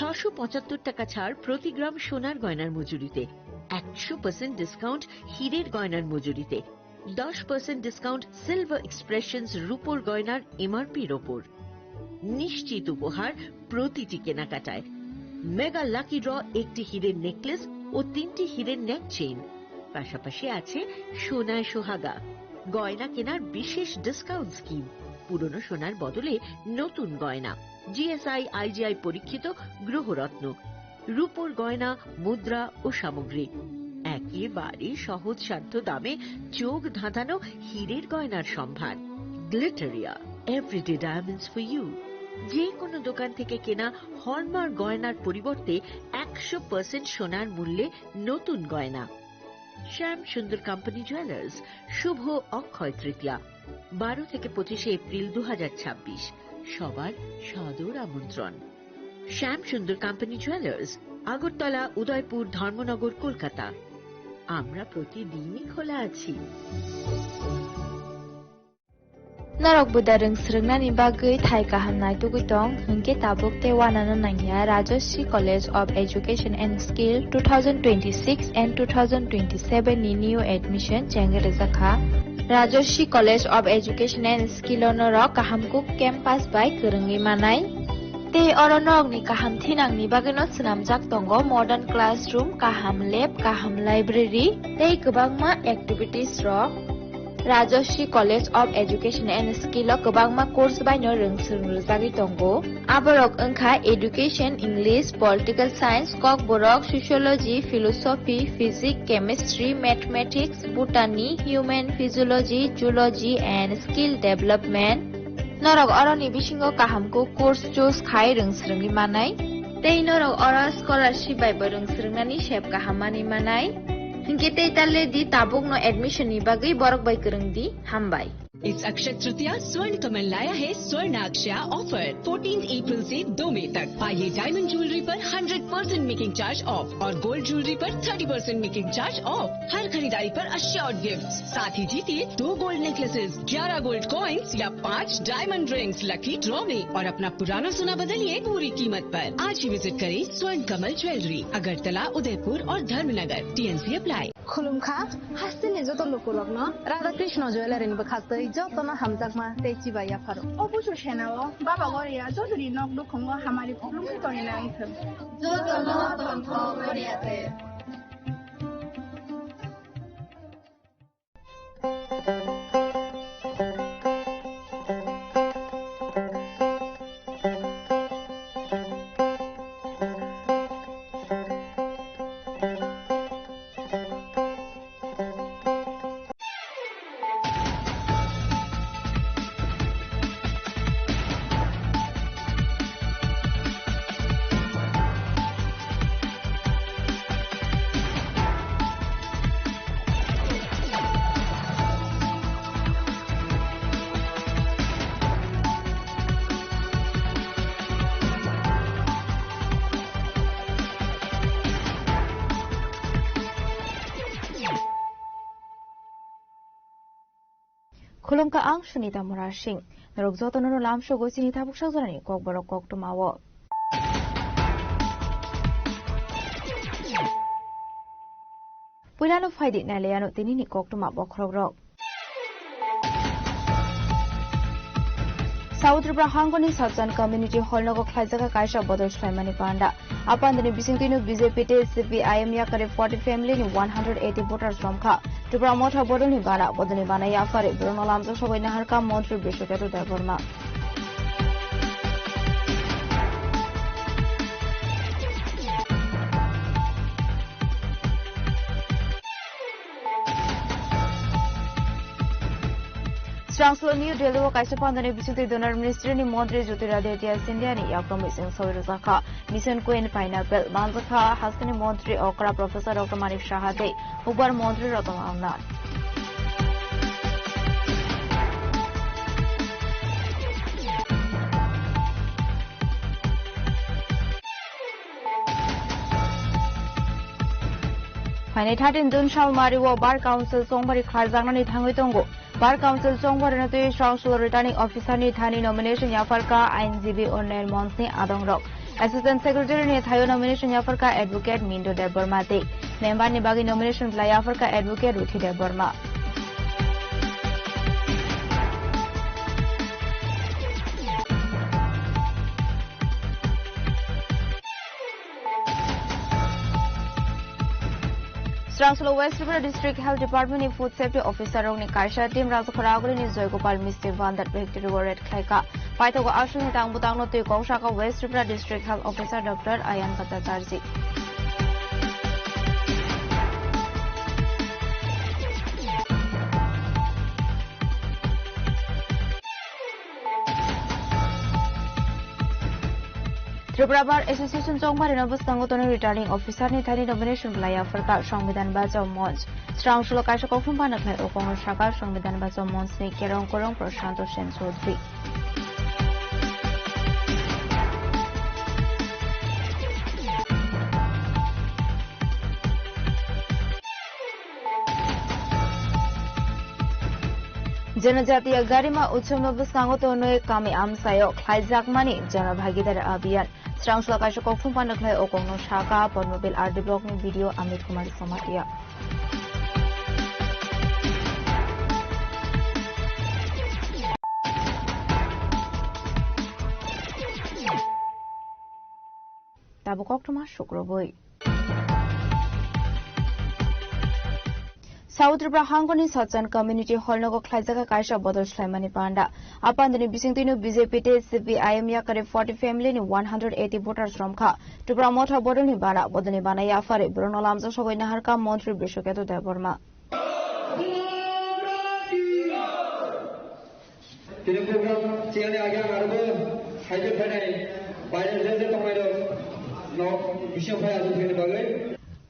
675 টাকা ছাড় প্রতি গ্রাম সোনার গয়নার মজুরিতে, 100% ডিসকাউন্ট হীরের গয়নার মজুরিতে, 10% ডিসকাউন্ট সিলভার এক্সপ্রেশনস রূপোর গয়নার এমআরপির ওপর। নিশ্চিত উপহার প্রতিটি কেনাকাটায়। মেগা লাকি ড্র একটি হীরের নেকলেস ও 3টি হীরের নেক চেইন, পাশাপাশি আছে সোনায় সোহাগা। গয়না কেনার বিশেষ ডিসকাউন্ট স্কিম, পুরনো সোনার বদলে নতুন গয়না, জিএসআই আইজিআই পরীক্ষিত গ্রহরত্ন, রূপোর গয়না, মুদ্রা ও সামগ্রী, একেবারে সহজসাধ্য দামে চোখ ধাঁধানো হীরের গয়নার সম্ভার। Glitteria, everyday diamonds for you. যে কোনো দোকান থেকে কেনা হলমার্ক গয়নার পরিবর্তে 100% সোনার মূল্যে নতুন গয়না। শ্যাম সুন্দর কোম্পানি জুয়েলার্স, শুভ অক্ষয় তৃতীয়া, 12 থেকে 25 এপ্রিল 2026। সবার সাদর আমন্ত্রণ। শ্যাম সুন্দর কোম্পানি জুয়েলার্স, আগরতলা, উদয়পুর, ধর্মনগর, কলকাতা। আমরা প্রতিদিনই খোলা আছি। Narok budareng srengna ni bagai thai kahamnai tugitong hingke tabuk te wanana nangya Rajoshi College of Education and Skill 2026 and 2027 ni new admission jengere zakha Rajoshi College of Education and Skill onoro kahamkuk campus by kerengi manai te oronok ni kaham thinang ni bagano snamjak tongo modern classroom, kaham lab, kaham library te kwbangma activities rok Rajoshi College of Education and Skill o kwbangma course baino rongsung rwjagui tongo. Aborok wngkha Education, English, Political Science, Kok Borok, Sociology, Philosophy, Physics, Chemistry, Mathematics, Botany, Human Physiology, Zoology and Skill Development. Norok oroni bisingo kahamko course choose khai rongsrungni manai. Tei norok oro scholarship bai bo rongsrungnani sep kahamani manai. Hingke tei talle di tabuk no admission ni bagai borok bai kereng di hambai. इस अक्षय तृतीया स्वर्ण कमल लाया है स्वर्ण अक्षया offer 14 अप्रैल से 2 मई तक। पाइए diamond jewellery पर 100% making charge of और गोल्ड ज्वेलरी पर 30% मेकिंग चार्ज ऑफ। हर खरीदारी पर अश्योर्ड गिफ्ट, साथ ही जीतिए 2 गोल्ड नेकलेसेस, 11 गोल्ड कॉइन्स या 5 डायमंड रिंग्स लकी ड्रॉ में और अपना पुराना सोना बदलिए पूरी कीमत पर। आज ही विजिट करें स्वर्ण कमल ज्वेलरी, अगरतला, उदयपुर और धर्मनगर। TNC apply. खुलुमखा हास्तिनि जत लोकलग्न राधा कृष्ण ज्वेलारिनि बखासै जतन हामजाकमा तेची बाया फारो अबुसु सेनाव बाबा गरिया जजुरि नक दुखंग हामारि खुलुमखै तनिना आंथों जतन तन्थ गरियाते Khulungka ang Sunita Murashing narok jotono no lamsho gosini tabuk sajorani kok borok kok tumawo Puilano faidi naleano tinini kok tuma bokrok rok South Tripura Hangoni Southern Community Hall nogo khlaijaga kaisa bodol shlaimani panda apandani bisingtino BJP te CPIM yakare 40 family ni 180 voters romkha Tripura motha bodolni bana ya fare brono lamjo sobai naharka mantri Bishwaketu Deborma Chancellor New Delhi o kaisa pandani bisute donor ministry ni Mantri Jyotiradittya Scindia ni yakromi sing soiruzaka mission queen pineapple manjaka hasini Mantri okra Professor Dr. Manik Shahade ubar Mantri Ratamauna Finally, 13 June Shalmari wo Bar Council Songbari Khajangna ni thangoi tongo Bar Council Songbari na Chancellor Returning Officer ni thani nomination yafarka INGB Onair Monsni Adongrok Assistant Secretary ni thayo nomination yafar ka Advocate Mindo Deborma te. Member ni bagi nomination la yafar ka Advocate Ruthi Deborma. Srangslo West Tripura District Health Department ni Food Safety Officer rong ni Kaisha team Rajakhoraguli ni Joygopal Misty Vandat Victory Red Khlaika Paitho ko Ashun Tang Butang no tui Kongsha ka West Tripura District Health Officer Dr. Ayan Bhattacharjee Tripura Bar Association Chongbar Inobus Tangotono Returning Officer ni Thani Nomination Blaya Farka Songbidan Bajo Mons Strong Shlo Kaisha Kokfum Panakhle Okong Shaka Songbidan Bajo Mons ni Kerong Korong Prashanto Shen Chaudhary जनजातीय गाड़ीमा उत्सवमा बुस्कांगोतोनो कामी आमसायो ख्लाइजाकमानी जनभागीदार अभियान स्रांसला काशो कोफुम पानखलाय ओकोंनो शाका पनमोबिल आरडी ब्लॉक नी वीडियो अमित कुमार समातिया ताबुकक्टमा शुक्रबोई South Tripura Hangoni Satsan Community Hall Nogo Khlaijaka Kaisha Bodol Shlaimani Panda Apandani Bisingtinu BJP te CPIM yakare 40 family ni 180 voters from Kha Tripura Motha Bodol ni Bana Yafare Bruno Lamzo Sogoi Naharka Montri Bishoketo Deborma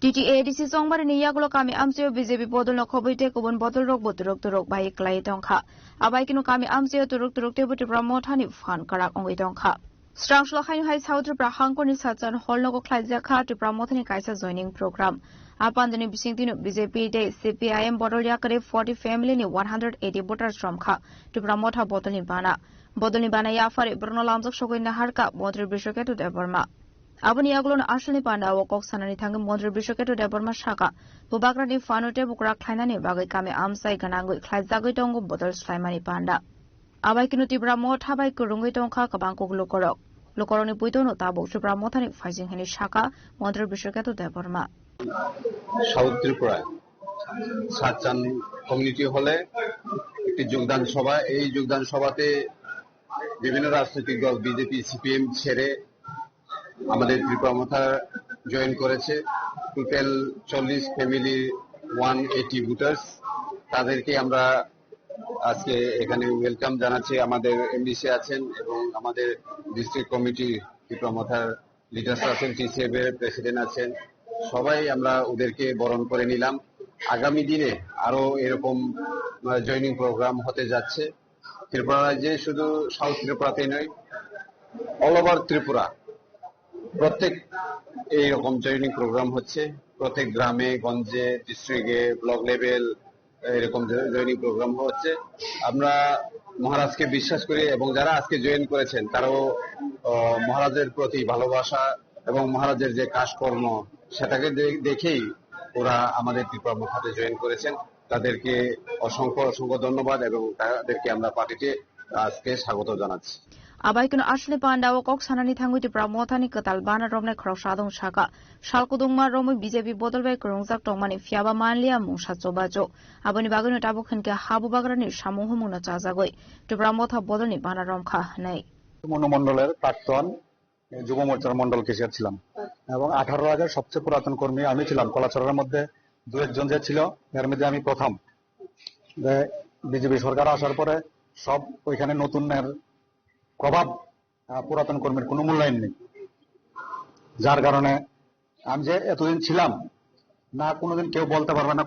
TTADC Songbar ni yagulo kami amseo BJP bodol no khoboite kubon bodol rok boturok turok bai klai tongkha abai kinu kami amseo turok turok te buti promothani fan karak ongoi tongkha strong shlo khainu hai South Tripura hangkoni sachan hol no ko khlaija kha to promothani kaisa joining program apandani bisingtinu BJP te CPIM bodol yakare 40 family ni 180 voters from kha to promotha bodol ni bana yafare Bruno Lamjok sogoi naharka Montri Bishoketo Deborma Abani Aglon Ashani Panda Wokok Sanani Tang Montri Bishoketo Deborma Shaka Bubakra ni Fanute Bukra Klainani Bagai Kame Amsai Ganangu Klaizagai Tongo Bottles Slaimani Panda Abai Kinuti Bramo Tabai Kurungi Tonka Kabanko Lokoroni Puitono Tabo Tripura Motani Fizing Heni Shaka Montri Bishoketo Deborma South Tripura Satchan Community Hole একটি যোগদান সভা এই যোগদান সভাতে বিভিন্ন রাজনৈতিক দল BJP CPM ছেড়ে আমাদের ত্রিপুরা মথা জয়েন করেছে টোটাল 40 ফ্যামিলি 180 ভোটার্স তাদেরকে আমরা আজকে এখানে ওয়েলকাম জানাচ্ছি আমাদের এমডিসি আছেন এবং আমাদের ডিস্ট্রিক্ট কমিটি ত্রিপুরা মথার লিডার্স আছেন টিসিএফ এর প্রেসিডেন্ট আছেন সবাই আমরা ওদেরকে বরণ করে নিলাম আগামী দিনে আরো এরকম জয়েনিং প্রোগ্রাম হতে যাচ্ছে ত্রিপুরা রাজ্যে শুধু সাউথ ত্রিপুরাতেই নয় অল ওভার ত্রিপুরা প্রত্যেক এইরকম জয়েনিং প্রোগ্রাম হচ্ছে প্রত্যেক গ্রামে গঞ্জে ডিস্ট্রিক্টে ব্লক লেভেল এরকম জয়েনিং প্রোগ্রাম হচ্ছে আমরা মহারাজকে বিশ্বাস করি এবং যারা আজকে জয়েন করেছেন তারাও মহারাজের প্রতি ভালোবাসা এবং মহারাজের যে কাজকর্ম সেটাকে দেখেই ওরা আমাদের ত্রিপুরা মথাতে জয়েন করেছেন তাদেরকে অসংখ্য ধন্যবাদ এবং তাদেরকে আমরা পার্টিতে আজকে স্বাগত জানাচ্ছি Abai kunu Ashli Panda Wokok Sanani Tangui Tripura Mothani Katal Bana Romne Khrosadong Shaka Shalkudungma Romu BJP Bodolbai Kurungzak Tongmani Fiaba Manlia Mungshatso Bajo Abani Bagano Tabukhanke Habu Bagrani Shamuhumuna Chazagoi Tripura Motha Bodolni Bana Romkha Nei মনোমণ্ডলের প্রাক্তন যুব মোর্চার মণ্ডল cashier ছিলাম এবং 18,000 সবচেয়ে পুরাতন কর্মী আমি ছিলাম কলাচরের মধ্যে দু একজন যে ছিল এর মধ্যে আমি প্রথম বিজেপি সরকার আসার পরে সব ওইখানে নতুনের প্রভাব পুরাতন কর্মীর কোনো মূল্যায়ন নেই যার কারণে আমি যে এতদিন ছিলাম না কোনোদিন কেউ বলতে পারবে না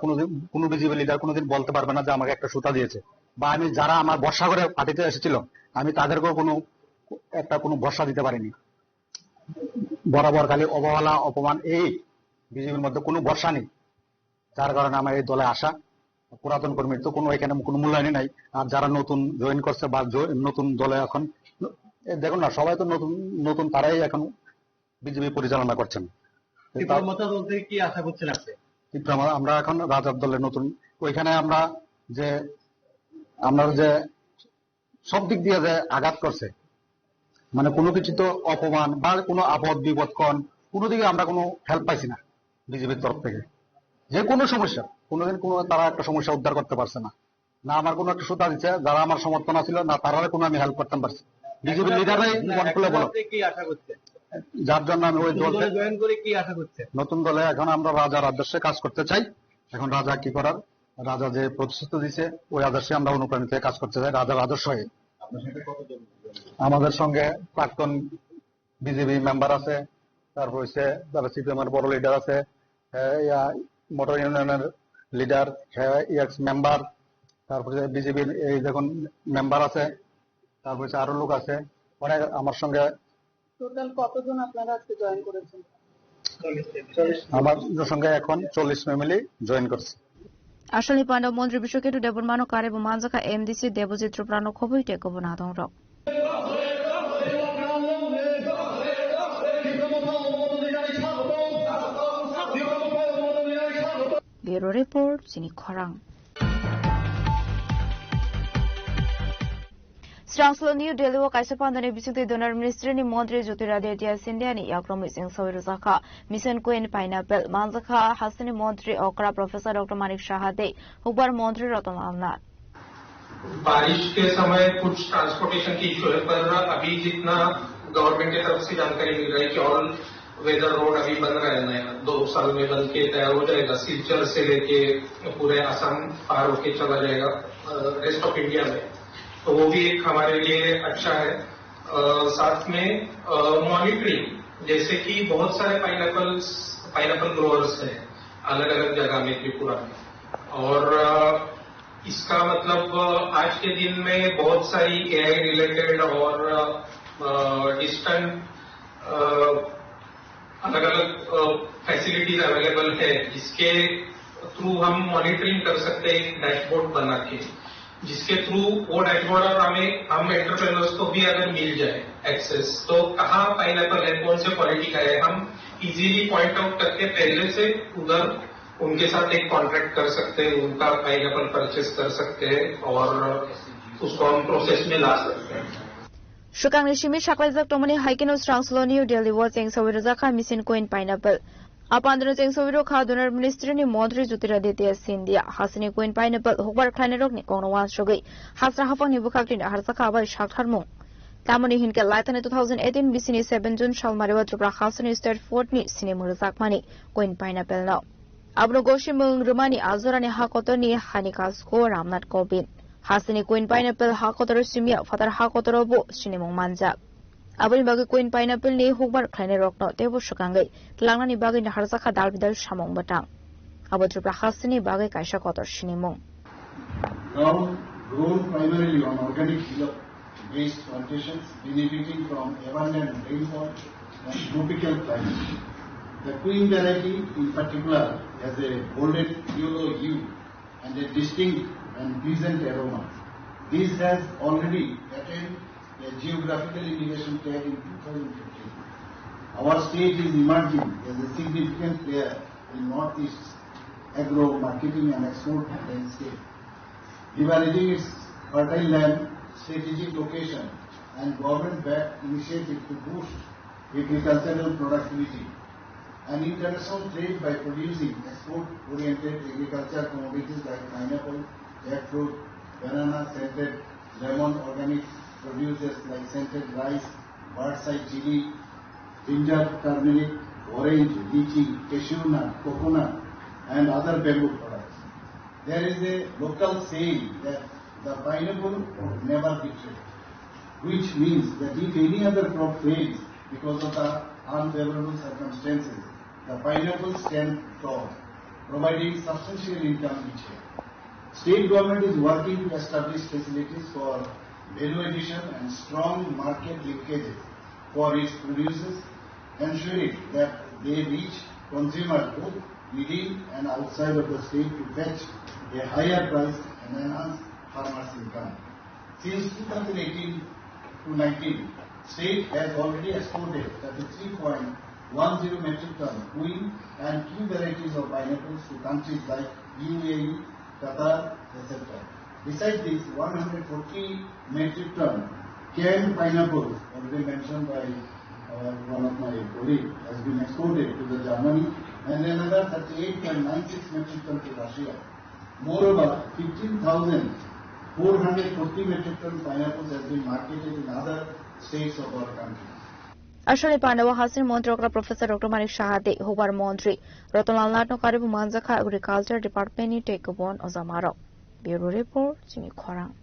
কোনো বিজেপি লিডার কোনোদিন বলতে পারবে না যে আমাকে একটা সুতা দিয়েছে বা আমি যারা আমার ভরসা করে পার্টিতে এসেছিল আমি তাদেরকেও কোনো ভরসা দিতে পারিনি বরাবর খালি অবহেলা অপমান এই বিজেপির মধ্যে কোনো ভরসা নেই যার কারণে আমার এই দলে আসা পুরাতন কর্মীর তো কোনো এখানে কোনো মূল্যায়নই নাই আর যারা নতুন জয়েন করছে বা নতুন দলে এখন দেখুন না সবাই তো নতুন তারাই এখন বিজেপি পরিচালনা করছেন। কি আশা করছেন আপনি? আমরা এখন রাজার দলের নতুন ওইখানে আমরা যে সব দিক দিয়ে যে আঘাত করছে, মানে কোনো কিছু তো অপমান বা কোনো আপদ বিপদ কোনো দিকে আমরা কোনো হেল্প পাইছি না বিজেপির তরফ থেকে। যে কোনো সমস্যা কোনোদিন তারা একটা সমস্যা উদ্ধার করতে পারছে না। আমার কোনো একটা সুতা দিচ্ছে, যারা আমার সমর্থন ছিল না তারা কোনো আমি হেল্প করতে পারছি। বিজেপির লিডাররাই মন খুলে বলো কি আশা করছে, যার জন্য আমি ওই দল জয়েন করে কি আশা করছে? নতুন দলে এখন আমরা রাজার আদর্শে কাজ করতে চাই। এখন রাজা কি করার, রাজা যে প্রতিশ্রুতি দিচ্ছে ওই আদর্শে আমরা অনুপ্রাণিত কাজ করতে চাই, রাজার আদর্শ হয়ে। আমাদের সঙ্গে প্রাক্তন বিজেপি মেম্বার আছে, তারপর হচ্ছে যারা সিপিএম এর বড় লিডার আছে, মোটর ইউনিয়নের লিডার, এক্স মেম্বার, তারপরে বিজেপির এই দেখুন মেম্বার আছে, তারপর আরো লোক আছে অনেক আমার সঙ্গে। টোটাল কতজন আপনারা আজকে জয়েন করেছেন? আমার সঙ্গে এখন 40 ফ্যামিলি জয়েন করছে। আসলে পাণ্ডব মন্ত্রী বিশ্বকেতু দেবরমানো কারে মানজাকা এমডিসি দেবজিত্র প্রাণ খবইটে কবনাদং রক ব্যুরো রিপোর্ট চিনি খরাং। Strangslo New Delhi wo kaisa pandane bisukte donor ministry ni Mantri Jyotiraditya Scindia ni yakromi sing sawiruzaka mission Queen Pineapple manzaka hasani Mantri Okra Professor Dr. Manik Shahade Hukbar Mantri Ratan Alnat। बारिश के समय कुछ transportation की issue है, पर अभी जितना government की तरफ से जानकारी मिल रही है कि ऑल वेदर रोड अभी बन रहा है नया, 2 साल में बन के तैयार हो जाएगा। सिलचर से लेके पूरे आसाम पार होके चला जाएगा रेस्ट ऑफ इंडिया में, तो वो भी एक हमारे लिए अच्छा है। साथ में मॉनिटरिंग, जैसे कि बहुत सारे पाइनएप्पल ग्रोअर्स हैं अलग अलग जगह में त्रिपुरा में, और इसका मतलब आज के दिन में बहुत सारी एआई रिलेटेड और डिस्टेंट अलग अलग फैसिलिटीज अवेलेबल है, जिसके थ्रू हम मॉनिटरिंग कर सकते हैं एक डैशबोर्ड बना के, जिसके थ्रू वो डैशबोर्ड और हम एंटरप्रेन्योर्स को भी अगर मिल जाए एक्सेस, तो कहाँ पाइनएप्पल है, कौन से क्वालिटी का है, हम इजीली पॉइंट आउट करके पहले से उधर उनके साथ एक कॉन्ट्रैक्ट कर सकते हैं, उनका पाइनएप्पल परचेस कर सकते हैं और उसको हम प्रोसेस में ला सकते हैं। Shukang Nishimi Shaklazak Tomani Haikino Strangslo New Delhi was saying Sawiruzaka missing Queen Pineapple. Upon the Sawiro Donor Ministry ni Mantri Jyotiraditya Scindia Hasani Queen Pineapple Hukbar Kleinerok ni Konowan Shogi Hasra Hafang ni Bukaktin Harsaka by Shakharmung. Tamani Hinka Latan 2018 Bisini 7 June Shalmarewa Trupra Hasani State Fort ni Cinemuruzak Mani Queen Pineapple now. Abno Goshi Mung Rumani Azurani Hakotoni Hanikas Ko Ramnat Kobin Hasani Queen Pineapple Hakotoro Simia Father Hakotorobo Sinimung Manjak. Abul bagi Queen Pineapple ni Hukbar Kleinerok no Devo Shukangai Langani bagi na Harsaka Dalbidal Shamong Batang. Abu Trupra Hasani bagi Kaisha Kotor Sinimung. Grown primarily on organic based plantations benefiting from abundant rainfall and tropical climate. The Queen variety in particular has a golden yellow hue and a distinct and pleasant aroma. This has already attained a geographical indication tag in 2015. Our state is emerging as a significant player in Northeast agro marketing and export landscape, leveraging its fertile land, strategic location, and government-backed initiative to boost agricultural productivity and international trade by producing export-oriented agricultural commodities like pineapple, jackfruit, banana, scented lemon, organic produces like scented rice, birdseye chili, ginger, turmeric, orange, lychee, cashew nut, coconut, and other bamboo products. There is a local saying that the pineapple never betrays, which means that if any other crop fails because of the unfavorable circumstances, the pineapple stands tall, providing substantial income each year. State government is working to establish facilities for value addition and strong market linkages for its producers, ensuring that they reach consumers both within and outside of the state to fetch a higher price and enhance farmers' income. Since 2018 to 19, state has already exported 10 metric ton queen and Q varieties of pineapples to countries like UAE, Qatar, etc. Besides this, 140 metric ton canned pineapples, already mentioned by one of my colleagues, has been exported to the Germany, and another 38.96 metric ton to Russia. Moreover, 15,440 metric ton pineapples has been marketed in other states of our country. Ashwani Pandava Hasin Montrokra Professor Dr. Manik Shahade, Hubar Montri, Rotonal Natno Karibu Manzaka Agriculture Department ni take upon Ozamaro. Bureau Report, Jimmy Korang.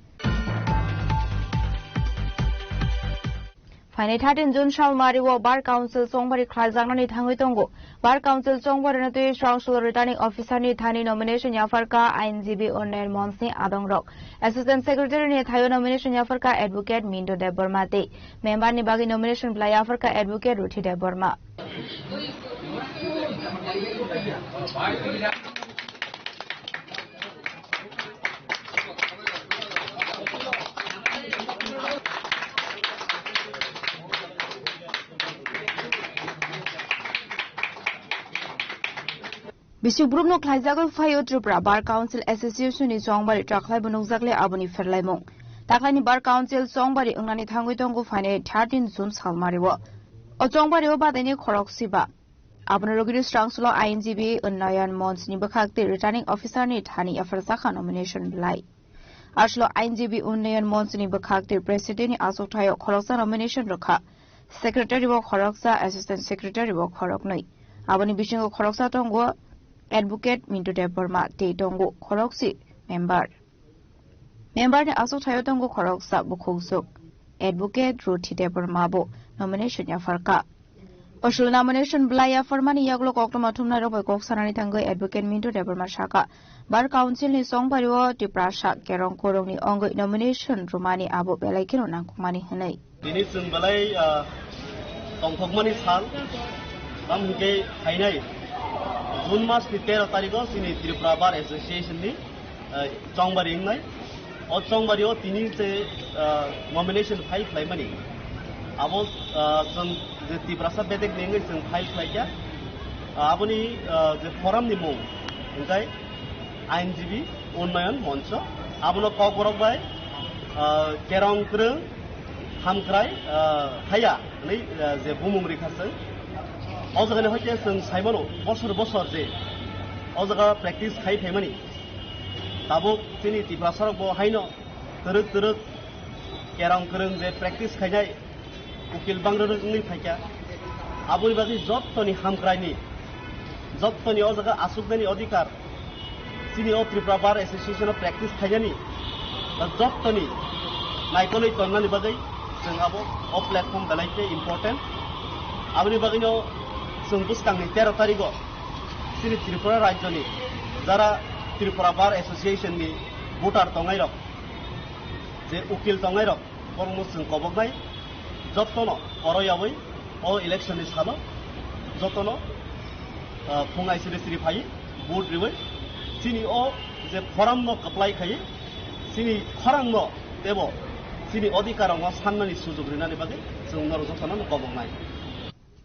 Finally, 13 June Shalmari Bar Council Songbari Klazangani Tangitongo, Bar Council Songbari Natu Strongshul Returning Officer ni Thani nomination Yafarka, INGB on Monsi Adong Rock, Assistant Secretary ni Thayo nomination Yafarka Advocate Mindo de Burmate, Member ni Bagi nomination Bla Yafarka Advocate Ruti de Burma. Bishu group no Klaizago Fayo Tripura Bar Council Association ni Songbari Traklai Bunukzakle Abuni Ferlaimong. Taklani Bar Council Songbari Ungani Tanguitongo Fine 13 June Salmariwa. O Songbari Oba Deni Koroksiba. Abunarogiri Strangsula INGB Unayan Mons Nibakakti Returning Officer ni Thani Afarsaka nomination Blai. Ashlo INGB Unayan Mons Nibakakti President ni Asoktayo Koroksa nomination Roka. Secretary of Koroksa Assistant Secretary of Koroknoi. Abuni Bishingo Koroksa Tongo Advocate Minto de Burma Te Tongo Koroksi Member ni Aso Tayo Tongo Koroksa Bukusuk Advocate Ruti de Burma Bo nomination Yafarka Oshul nomination Blaya Formani Yaglo Koktomatumna Robo Koksanani Tango Advocate Minto de Burma Shaka Bar Council ni Song Pariwo Tiprasha Kerong Korong ni Ongo nomination Romani Abo Belaikino Nangkumani Hanai Ini sung balai Tongkokmani Sal Bamke Hainai June Mas ni 13 तारिख सिनी Tripura bar association नि चौंगबारी इंगनाय और चौंगबारी ओ तिनी से nomination file fly money अब जों जे त्रिपुरा सब बेदेक नेंगे जों फाइल फ्लाई क्या आबनी जे फोरम नि मुं ओंखाय आईएनजीबी उन्नयन मंच आबनो ककरक बाय केरंग्रो हामक्राय थाया नै जे बुमुं रिखासै अजगानि हयते जों साइमनो बसर जे अजगा प्रेक्टिस खाइ थाइमानि दाबो जोंनि त्रिपुरा सरक हायनो तरक केरं करं जे प्रेक्टिस खाइनाय उकिल बांग्रोनि थाइका आबुनि बागै जत्तनि हामक्रायनि जत्तनि अजगा आसुकनायनि अधिकार जोंनि Tripura bar association of practice खाइनायनि जत्तनि नायकलै तन्नानि बागै जों आबो अ प्लेटफर्म दालायते इम्पोर्टेन्ट आबुनि बागैनो जों बुस्तांनि 13 तारिखआव जोंनि त्रिपुरा राज्यनि जारा त्रिपुरा बार एसोसिएशन नि भोटार तंगाय रक जे उकिल तंगाय रक कर्म जों कबकनाय जत्तनो अरयाबै अ इलेक्शन नि सालो जत्तनो फुंगाय सिरि फाय भोट रिबै जोंनि अ जे फराम न कप्लाय खायो जोंनि खरां न देबो जोंनि अधिकारआव साननानि सुजुग रिनानि बागै जों नर जत्तनो कबकनाय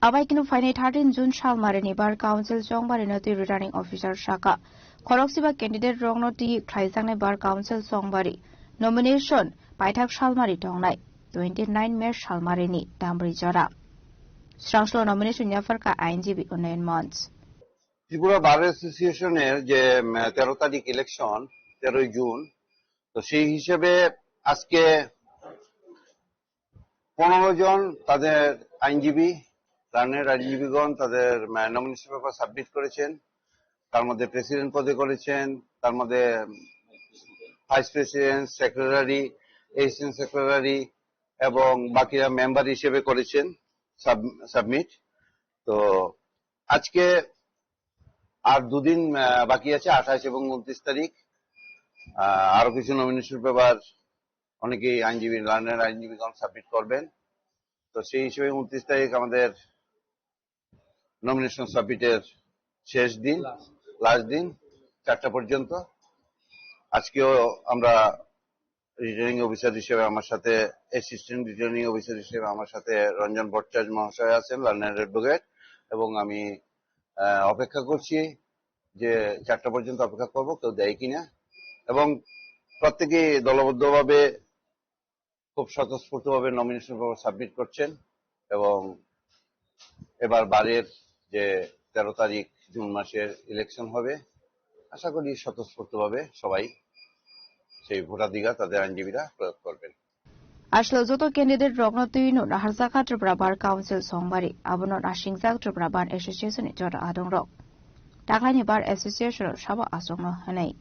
Abaikino Fine 13 June Shalmarini Bar Council Songbari Noti Returning Officer Shaka Koroksiba Candidate Rognoti Klaizangne Bar Council Songbari Nomination Paitak Shalmari Tongnai 29 May Shalmarini Dambri Jara Strangslo nomination Yafarka INGB Unayan Mons Tripura বার অ্যাসোসিয়েশনের যে 13 তারিখ election 13 June তো সেই হিসেবে আজকে 15 জন তাদের আইনজীবী লার্নের আইনজীবীগণ তাদের নমিনেশন পেপার সাবমিট করেছেন তার মধ্যে প্রেসিডেন্ট পদে করেছেন তার মধ্যে vice president secretary assistant secretary এবং বাকিরা মেম্বার হিসেবে করেছেন সাবমিট তো আজকে আর দুদিন বাকি আছে 28 এবং 29 তারিখ আরো কিছু নমিনেশন পেপার অনেকেই আইনজীবী লার্নের আইনজীবীগণ সাবমিট করবেন তো সেই হিসেবে 29 তারিখ আমাদের নমিনেশন সাবমিটের শেষ দিন লাস্ট দিন 4টা পর্যন্ত আজকেও আমরা রিটার্নিং অফিসার হিসেবে আমার সাথে অ্যাসিস্ট্যান্ট রিটার্নিং অফিসার হিসেবে আমার সাথে রঞ্জন ভট্টাচার্য মহাশয় আছেন লার্নার অ্যাডভোকেট এবং আমি অপেক্ষা করছি যে 4টা পর্যন্ত অপেক্ষা করব কেউ দেয় কিনা, এবং প্রত্যেকে দলবদ্ধভাবে খুব স্বতঃস্ফূর্তভাবে নমিনেশন পেপার সাবমিট করছেন। এবং এবার বারের যে 13 তারিখ জুন মাসের ইলেকশন হবে, আশা করি স্বতঃস্ফূর্তভাবে সবাই সেই ভোটাধিকার তাদের আইনজীবীরা প্রয়োগ করবেন। Ashlo joto candidate rokno tuino na harzaka triprabar council songbari abono na shingjak triprabar association ni jora adong rok taklani bar association sabo asongno hanai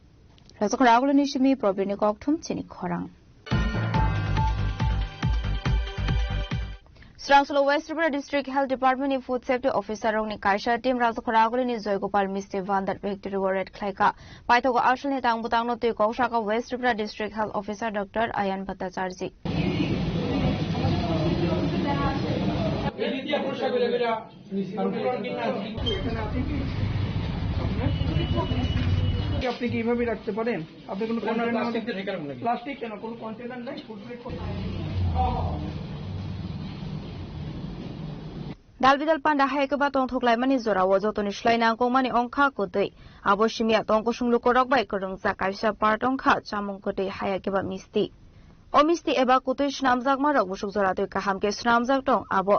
razak ragul ni shimi probini kokthum chini khorang Srangsolo West Tripura District Health Department ni Food Safety Officer rong ni kaisa team razak ragul ni Joygopal Misti Vandar victory warrant khlaika paithogo ashal ni tangbutang no tui koksaka West Tripura District Health Officer Dr. Ayan Bhattacharya আপনি কিভাবে রাখতে পারেন? আপনি কোনো plastic কেন কোনো container নাই food plate Dalbidal panda haikeba tong thoklai mani zorawo jotoni shlaina kongmani ongkha kotui abo simia tongko sunglu korok bai korongja kaisa part ongkha chamung kotui hayakeba misti o misti eba kotui snamjak marok busuk zoratui kahamke snamjak tong abo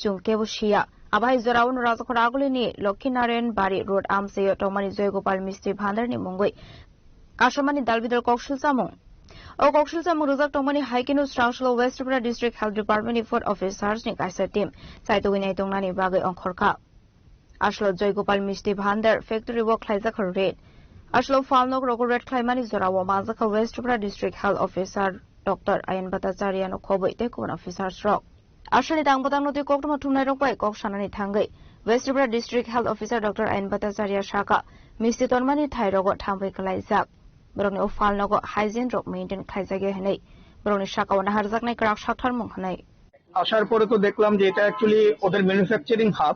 chungkebo sia abai zorawo rajakora agulini Lokhinarayan Bari Road Amseyo tongmani Joygopal Misti Bhandar ni mungoi kashamani Dalbidal kokshul chamung O kokshul chamung rojak tongmani haikenu Srangsolo West Tripura District Health Department ni Food Officers ni kaisa team saitogini tongnani bagai ongkhorkha ashlo Joygopal Misti Bhandar factory work khlaijak red ashlo falnog rogor red khlaimani zorawo majaka West Tripura District Health Officer Dr. Ayan Bhattacharya no khoboi te kon officers rok ashani tangbotang noti koktoma thumnai rok bai kok sanani thangai West Tripura District Health Officer Dr. Ayan Bhattacharya shaka misti tonmani thai rogo thambai khlaijak borokni o falnogo hygiene rok maintain khlaijage hanai borokni shaka wana harjak nai krak sakthar mung hanai আসার পরে তো দেখলাম যে এটা actually ওদের manufacturing hub,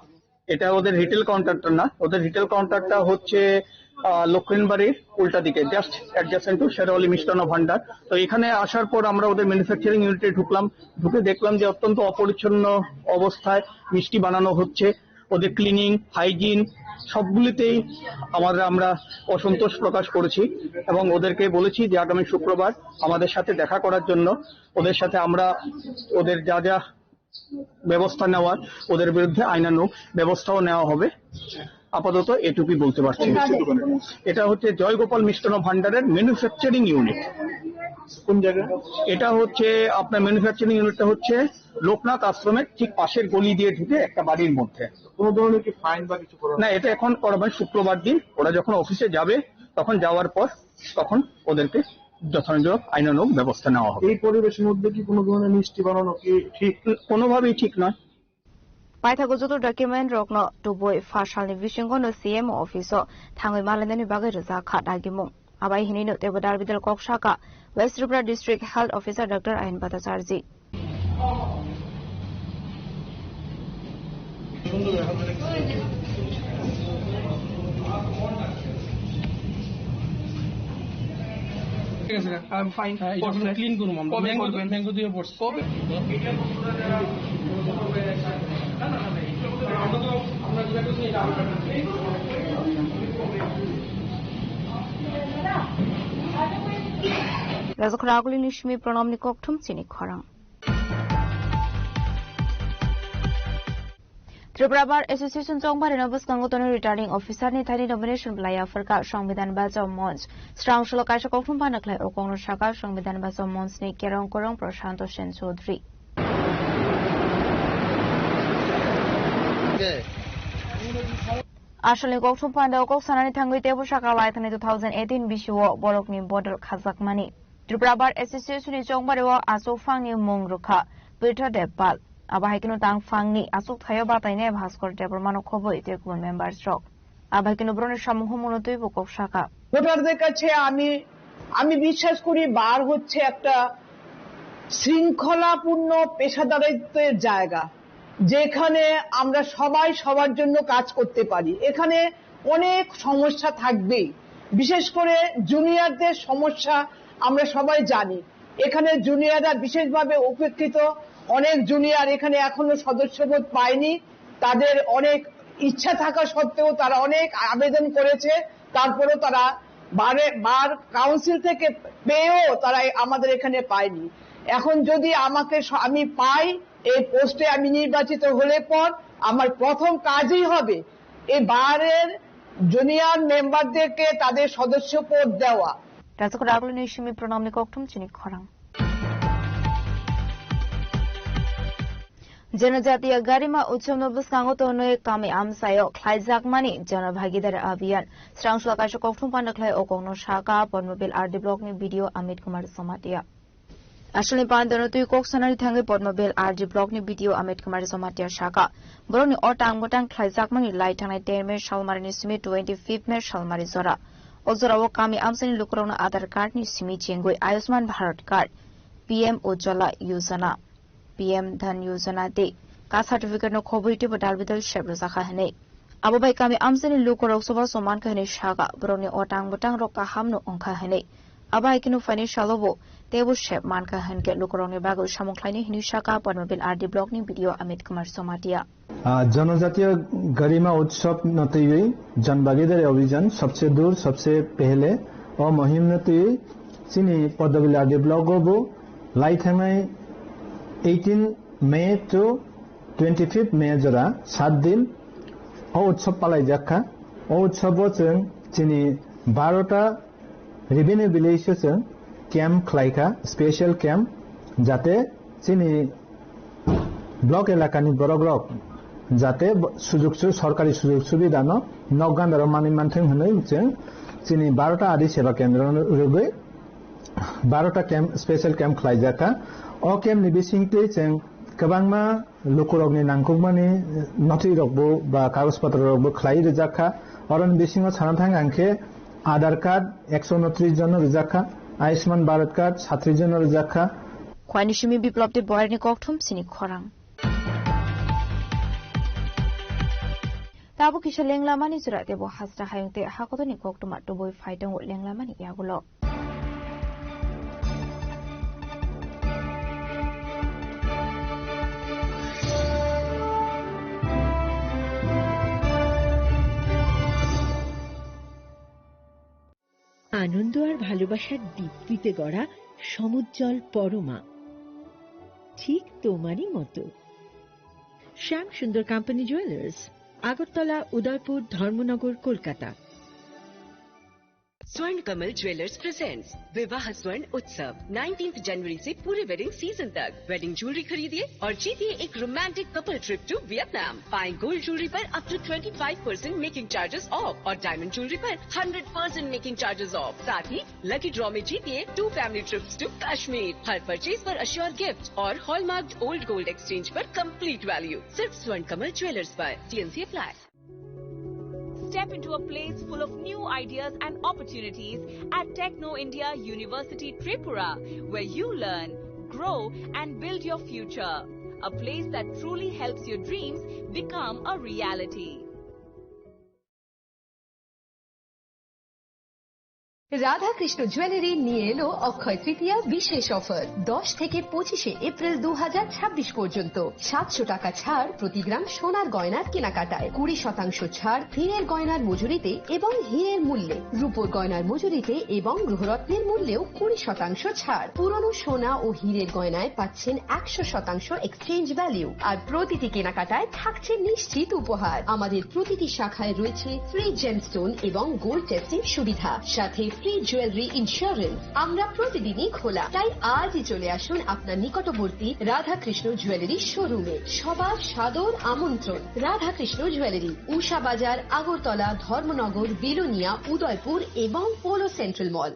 এটা ওদের retail কাউন্টারটা না, ওদের রিটেল কাউন্টারটা হচ্ছে লক্ষিণবাড়ির উল্টা দিকে জাস্ট অ্যাডজাসেন্ট টু শেরাওয়ালি মিষ্টান্ন ভান্ডার। তো এখানে আসার পর আমরা ওদের ম্যানুফ্যাকচারিং ইউনিটে ঢুকলাম, ঢুকে দেখলাম যে অত্যন্ত অপরিচ্ছন্ন অবস্থায় মিষ্টি বানানো হচ্ছে। ওদের ক্লিনিং হাইজিন সবগুলিতেই আমরা অসন্তোষ প্রকাশ করেছি এবং ওদেরকে বলেছি যে আগামী শুক্রবার আমাদের সাথে দেখা করার জন্য ওদের সাথে আমরা ওদের যা যা ব্যবস্থা নেওয়ার ওদের বিরুদ্ধে আইনানুগ ব্যবস্থাও নেওয়া হবে। আপাতত এটুকুই বলতে পারছি। এটা হচ্ছে জয়গোপাল মিষ্টান্ন ভান্ডারের ম্যানুফ্যাকচারিং ইউনিট। কোন জায়গায়? এটা হচ্ছে আপনার ম্যানুফ্যাকচারিং ইউনিটটা হচ্ছে লোকনাথ আশ্রমের ঠিক পাশের গলি দিয়ে ঢুকে একটা বাড়ির মধ্যে। কোনো ধরনের কি ফাইন বা কিছু না, এটা এখন করাবেন শুক্রবার দিন। ওরা যখন অফিসে যাবে তখন যাওয়ার পর তখন ওদেরকে যথাযথ আইনানুগ ব্যবস্থা নেওয়া হবে। এই পরিবেশের মধ্যে কি কোনো ধরনের মিষ্টি বানানো কি ঠিক? কোনোভাবেই ঠিক নয়। Paithago joto document rokno tuboi fashalni visingo no CMO office thangoi malandani bagai raja khatagimung abai hinino tebo Dalbidal kokshaka West Tripura District Health Officer Dr. Ayan Bhattacharya I'm fine. Clean করুম আমরা। Mango দিয়ে পড়ছি। কবে? Razak raguli nishmi pranamni kokthum chini khorang Tripura Bar Association Chongbar Nobus Kangotoni returning officer ni thani nomination blaya farka Sangbidan Bajao Mons Srangsolo kaisa kokthum banaklai okongno shaka Sangbidan Bajao Mons ni kerong korong Prashanto Sen Chaudhary Ashali kokthum panda okok sanani thangui tebo shaka lai thani 2018 bishuo borokni border khajakmani Tripura Bar Association ni Chongbar wa asofang ni mongrukha Peter Depal Abahikino tang fangni asuk thayo bataine Bhaskor Debor mano khoboi te কোন member stroke আবাহিকino ব্রনের সমূহ মূলতই বকক শাখা ভোটারদের কাছে আমি বিশ্বাস করি বার হচ্ছে একটা শৃঙ্খলাপূর্ণ পেশাদারিত্বের জায়গা যেখানে আমরা সবাই সবার জন্য কাজ করতে পারি এখানে অনেক সমস্যা থাকবে বিশেষ করে জুনিয়রদের সমস্যা আমরা সবাই জানি এখানে জুনিয়ররা বিশেষভাবে উপেক্ষিত অনেক জুনিয়র এখানে এখনো সদস্যপদ পায়নি তাদের অনেক ইচ্ছা থাকা সত্ত্বেও তারা অনেক আবেদন করেছে, তারপরেও তারা বার কাউন্সিল থেকে পেয়েও তারা আমাদের এখানে পায়নি। এখন যদি আমি পাই, এই পোস্টে আমি নির্বাচিত হলে পর আমার প্রথম কাজই হবে এই বারের জুনিয়র মেম্বারদেরকে তাদের সদস্য পদ দেওয়া। রাজকরাগলনি সিমি প্রণামনি ককটুম চিনি খরাং जनजातीय गारिमा उत्सव बस्नांगो तोनोय कामे आमसायो ख्लाइजाकमानि जनभागीदार अभियान स्रांसला काशो कखथुम पानखलाय ओकंनो शाका पद्मबिल आरडी ब्लॉकनि भिडियो अमित कुमार समातिया असलनि पानदनो तुइ कोकसनारि थांगे पद्मबिल आरडी ब्लॉकनि भिडियो अमित कुमार समातिया शाका बरनि अटांग मोटांग ख्लाइजाकमानि लाइ थांनाय 10 मे सालमारिनि सिमी 25 मे सालमारि जरा ओजरावो कामे आमसानि लुकरावनो आधार कार्डनि सिमी चेंगुय आयुष्मान भारत कार्ड पीएम उज्ज्वला योजना पीएम धन योजना दे का सर्टिफिकेट नो खोबुइटे बदाल बिदल शेब्र जाखा हने अबबाय कामे आमसनि लोक रक्सबा समान कहने शागा ब्रोनि ओटांग बटांग रका हामनो अंखा हने अबाय किनो फाइनेंशियलबो तेबो शेब मानका हनके लोकरंनि बागो सामख्लाइनि हिनि शाका पद्मबिल आरडी ब्लॉकनि भिडियो अमित कुमार समातिया जनजातीय गरिमा उत्सव नतई जनभागीदारी अभियान सबसे दूर सबसे पहले और मुहिम नतई चिनी पद्मबिल आरडी ब्लॉक गबो लाई थांनाय 18 मे to 25 मे जरा 7 दिन उत्सव पालाई जाखा उत्सव जों चिनी 12टा रेवेन्यू विलेज जों कैम्प खलाइखा स्पेशल कैम्प जाते चिनी ब्लॉक एलाकानि बरग्रक जाते सरकारी सुजुग सुविधा न नगान्दार मानि मानथों होनै जों चिनी 12टा आदि सेवा केन्द्र रुबै 12टा कैम्प स्पेशल कैम्प खलाइ जाखा ओ कैम्प नि बिसिंगते जों गोबांमा लोकरगनि नांगौमानि नथि रगबो बा कागज पत्र रगबो खलाइ रजाखा अरन बिसिंगाव साना थां आंखे आधार कार्ड 129 जन रजाखा आयुष्मान भारत कार्ड 37 जन रजाखा ख्वानिसिमी बिप्लबते बयरनि ककथुम सिनि खरां ताबो किसा लेंलामानि जुरा देबो हास्रा हायंते हाकतनि ककथुमा टबय फाइदं लेंलामानि यागुलो আনন্দ আর ভালোবাসার দীপ্তিতে গড়া সমুজ্জ্বল পরমা ঠিক তোমারই মতো শ্যাম সুন্দর কোম্পানি জুয়েলার্স আগরতলা উদয়পুর ধর্মনগর কলকাতা स्वर्ण कमल ज्वेलर्स प्रेजेंट्स विवाह स्वर्ण उत्सव 19 जनवरी से पूरे वेडिंग सीजन तक वेडिंग ज्वेलरी खरीदिए और जीतिए एक romantic couple trip to Vietnam. पाएं गोल्ड ज्वेलरी पर up to 25% making charges off और डायमंड ज्वेलरी पर 100% मेकिंग चार्जेस ऑफ। साथ ही लकी ड्रॉ में जीतिए 2 फैमिली ट्रिप्स टू कश्मीर। हर परचेज पर अश्योर गिफ्ट और हॉलमार्क ओल्ड गोल्ड एक्सचेंज पर कंप्लीट वैल्यू सिर्फ स्वर्ण कमल ज्वेलर्स पर। TNC apply. Step into a place full of new ideas and opportunities at Techno India University Tripura, where you learn, grow and build your future. A place that truly helps your dreams become a reality. Radhakrishna jewellery নিয়ে এলো অক্ষয় তৃতীয়া বিশেষ offer 10 থেকে 25 April 2026 পর্যন্ত 700 টাকা ছাড় প্রতি গ্রাম সোনার গয়নার কেনাকাটায় 20% ছাড় হীরের গয়নার মজুরিতে এবং হীরের মূল্যে রূপোর গয়নার মজুরিতে এবং গ্রহরত্নের মূল্যেও 20% ছাড় পুরনো সোনা ও হীরের গয়নায় পাচ্ছেন 100% এক্সচেঞ্জ ভ্যালু আর প্রতিটি কেনাকাটায় থাকছে নিশ্চিত উপহার আমাদের প্রতিটি শাখায় রয়েছে ফ্রি জেমস্টোন এবং গোল্ড টেস্টিং সুবিধা সাথে ফ্রি জুয়েলারি ইন্স্যুরেন্স আমরা প্রতিদিনই খোলা তাই আজই চলে আসুন আপনার নিকটবর্তী রাধাকৃষ্ণ জুয়েলারি শোরুমে সবার সাদর আমন্ত্রণ রাধাকৃষ্ণ জুয়েলারি উষা বাজার আগরতলা ধর্মনগর বিলোনিয়া উদয়পুর এবং পোলো সেন্ট্রাল মল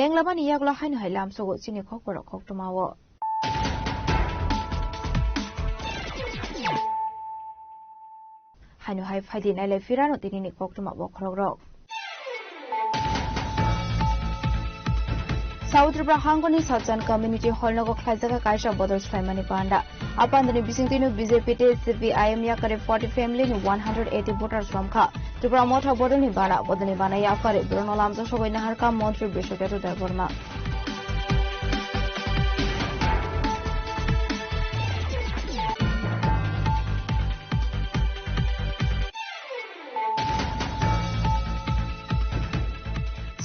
लेंलामानि यागला हायनो हाय लामसोगो चिनि खकबर खकटमावो हायनो हाय फाइदि नायलाय फिरानो दिनिनि खकटमा बखरग्रक साउथ त्रिपुरा हांगनि साउथन कम्युनिटी हॉल नगो खाइजागा कायसा बदर स्लाइमानि पांडा अपान्दनि बिसिंतिनो बीजेपी टे सीपीआईएम याकरे 40 फैमिली नि 180 वोटर्स रमखा ত্রিপুরা মঠা বদলনি বানা ইয়াফারে ব্রণলামজা সবাই নাহারকা মন্ত্রী Biswaketu Debbarma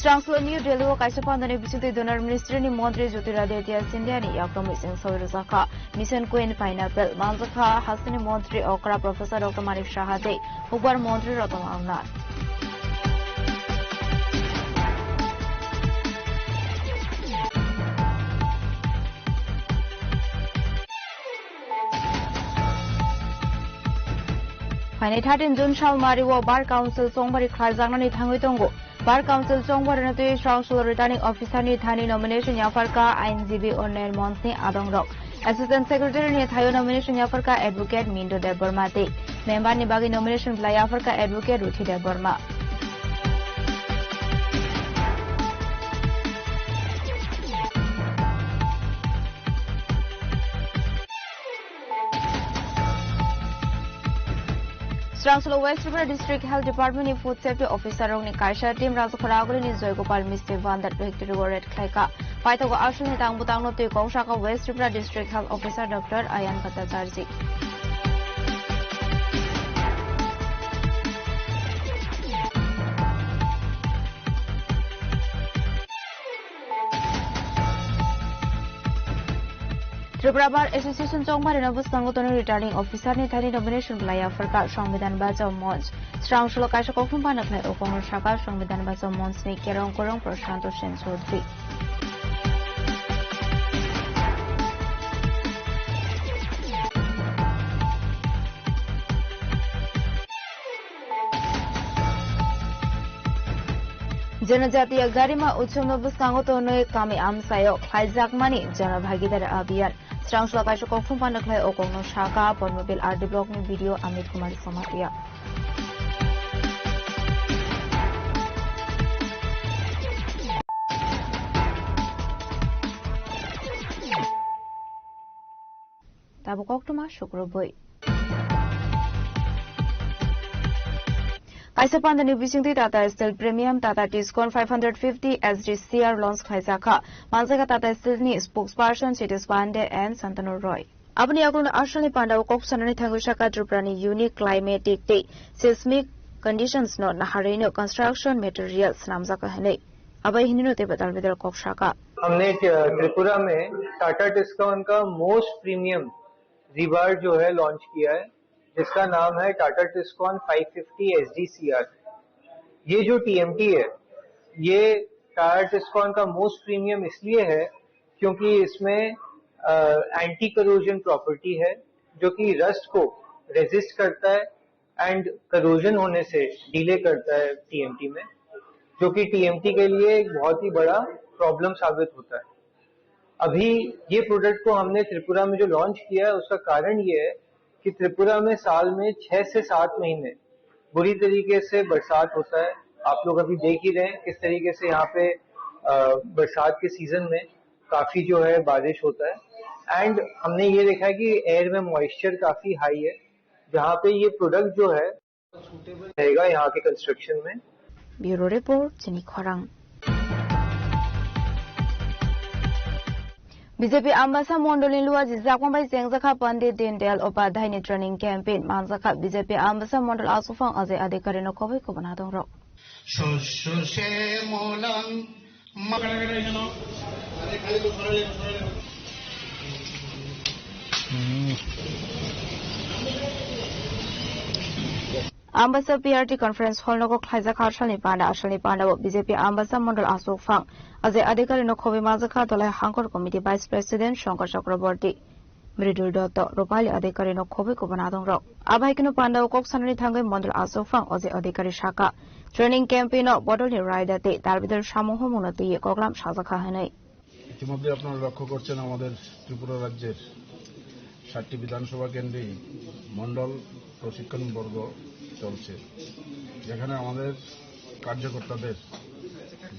Strangslo New Delhi o kaisa pandani bisute donor ministry ni Mantri Jyotiraditya Scindia ni yakromi sing sawiruzaka mission Queen Pineapple manzakha hasini Mantri okra Professor Dr. Manik Shahade Hubbar Mantri Ratam Amnar Pani 13 June Shalmari wo Bar Council Songbari Khlaijangnani thangoi tongo Bar Council Songbari na tui Strangslo Returning Officer ni thani nomination yafarka INGB Onel Monsni Adongrok Assistant Secretary ni thayo nomination yafarka Advocate Mindo Debborma te Member ni bagi nomination bla yafarka Advocate Ruthi Debborma Strangslo West Tripura District Health Department ni Food Safety Officer rong ni Kaisha team Rajakhoraguli ni Joygopal Mistry Vandat Victory Red Khlaika Paitogo Ashun ni Tangbutang no tui Kongshaka West Tripura District Health Officer Dr. Ayan Bhattacharjee Tripura Bar Association Chongbari Nabus Sangotono Returning Officer ni thani nomination blaya farka Songbidan Bajao Monch Strangslo Kaisha Kokfum Panaklai Okongor Shaka Songbidan Bajao Monch ni Kerong Korong Prashanto Sen Chaudhary जनजातीय गाड़ीमा उत्सव नबुस सांगोतोनो कामी आमसायो हाइजाकमानी जनभागीदार अभियान Strangslo Kaisha Kokfum Panaklai Okongor Shaka Pormobil RD Block ni video Amit Kumar Samatia Tabu Koktuma Shukroboi Kaisa Pandani Bisingti Tata Steel Premium Tata Tiscon 550 SDCR Loans Khaisaka Manzaka Tata Steel ni spokesperson Chitis Pande and Santanu Roy Abni Agun Ashani Panda Koksanani Thangushaka Triprani Unique Climatic Day Seismic Conditions No Naharino Construction Materials Namzaka Hane Abai Hinino Te Batal Vidar Kokshaka हमने त्रिपुरा में टाटा टिस्कॉन का most premium रिबार जो है launch किया है जिसका नाम है टाटा टिस्कॉन 550 SDCR। ये जो TMT है ये टाटा टिस्कॉन का मोस्ट प्रीमियम इसलिए है क्योंकि इसमें एंटी करोजन प्रॉपर्टी है जो कि रस्ट को रेजिस्ट करता है एंड करोजन होने से डिले करता है TMT में, जो कि TMT के लिए एक बहुत ही बड़ा प्रॉब्लम साबित होता है। अभी ये प्रोडक्ट को हमने त्रिपुरा में जो लॉन्च किया है उसका कारण ये है कि त्रिपुरा में साल में 6 से 7 महीने बुरी तरीके से बरसात होता है। आप लोग अभी देख ही रहे हैं किस तरीके से यहाँ पे बरसात के सीजन में काफी जो है बारिश होता है एंड हमने ये देखा है कि एयर में मॉइस्चर काफी हाई है, जहाँ पे ये प्रोडक्ट जो है सूटेबल रहेगा यहाँ के कंस्ट्रक्शन में। Bureau report Jini खरांग BJP Ambasa Mondolin Lua Zakmbai Zengzaka Pandit Dindel Upadhyay ni training campaign Manzaka BJP Ambasa Mondol Asufang Azay Adhikari no Kobe Kubanadong Rock Ambasa PRT Conference Hall Noko Khaizaka Ashani Panda BJP Ambasa Mondol Asufang Azay Adhikari no Kobe Manzaka Dolai Hangkor Committee Vice President Shankar Chakraborty Mridul Dotto Rupali Adhikari no Kobe Kubanadong Rock Abhaikino Panda Kok Sanani Thangay Mondol Asufang Azay Adhikari Shaka Training Campaign of Bodoli Raidate Darbider Shamoho Monati Koglam Shazaka Hanai ইতিমধ্যে আপনারা লক্ষ্য করছেন আমাদের ত্রিপুরা রাজ্যের 7টি বিধানসভা কেন্দ্রে মণ্ডল প্রশিক্ষণ বর্গ চলছে, যেখানে আমাদের কার্যকর্তাদের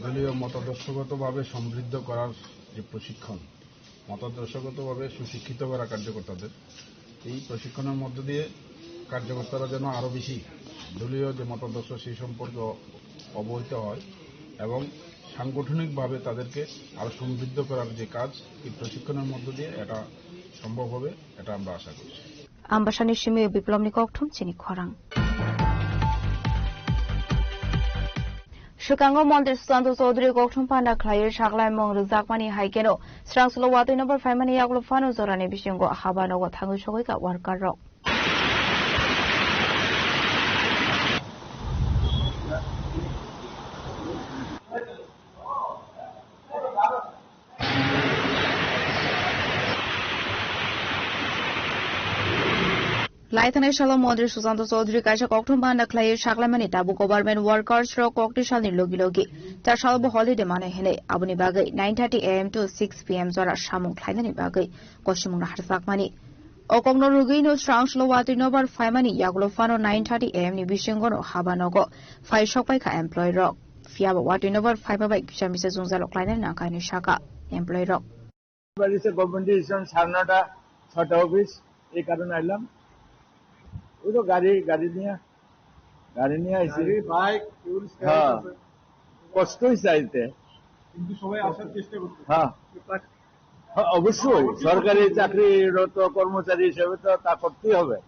দলীয় মতাদর্শগতভাবে সমৃদ্ধ করার যে প্রশিক্ষণ, মতাদর্শগতভাবে সুশিক্ষিত করা কার্যকর্তাদের, এই প্রশিক্ষণের মধ্য দিয়ে কার্যকর্তারা যেন আরো বেশি দলীয় যে মতাদর্শ সেই সম্পর্কে অবহিত হয় এবং সাংগঠনিকভাবে তাদেরকে আরো সমৃদ্ধ করার যে কাজ এই প্রশিক্ষণের মধ্য দিয়ে এটা সম্ভব হবে, এটা আমরা আশা করছি। Ambasani Shimi Biplomni Koktum Chini Khorang. Shukango Montes Santos Audrey Koktum Panda Claire Shaklai Mong Zakmani Haikeno, Strangslo Watu number 5 Mani Yaglofano Zorani Bishingo Habano Watango Shoka Warkaro. Laithane Shalom Modri Susanto Sodri Kaisha Koktum Banda Clay Shaklamani Tabu Government Workers Ro Kokti Shali Logi Tar Shalbo Holiday Mane Hene Abuni Bagay 9:30 AM to 6 PM Zora Shamu Klaidani Bagay Koshimuna Harsakmani Okongno Rugino Strang Slowati Nobar 5 Mani Yaglofano 9:30 AM ni Bishingono Habanogo 5 Shokpaika Employee Rock Fiaba Wati Nobar 5 by Kishamisa Zunzalo Klainan Nakani Shaka Employee Rock Barise government decision Sarnata 6টা office এই কারণে আইলাম ওই তো গাড়ি নিয়ে আইছি bike হ্যাঁ কষ্টই চাইতে কিন্তু সবাই আসার চেষ্টা করতে হ্যাঁ অবশ্যই সরকারি চাকরিরত কর্মচারী হিসেবে তো তা করতেই হবে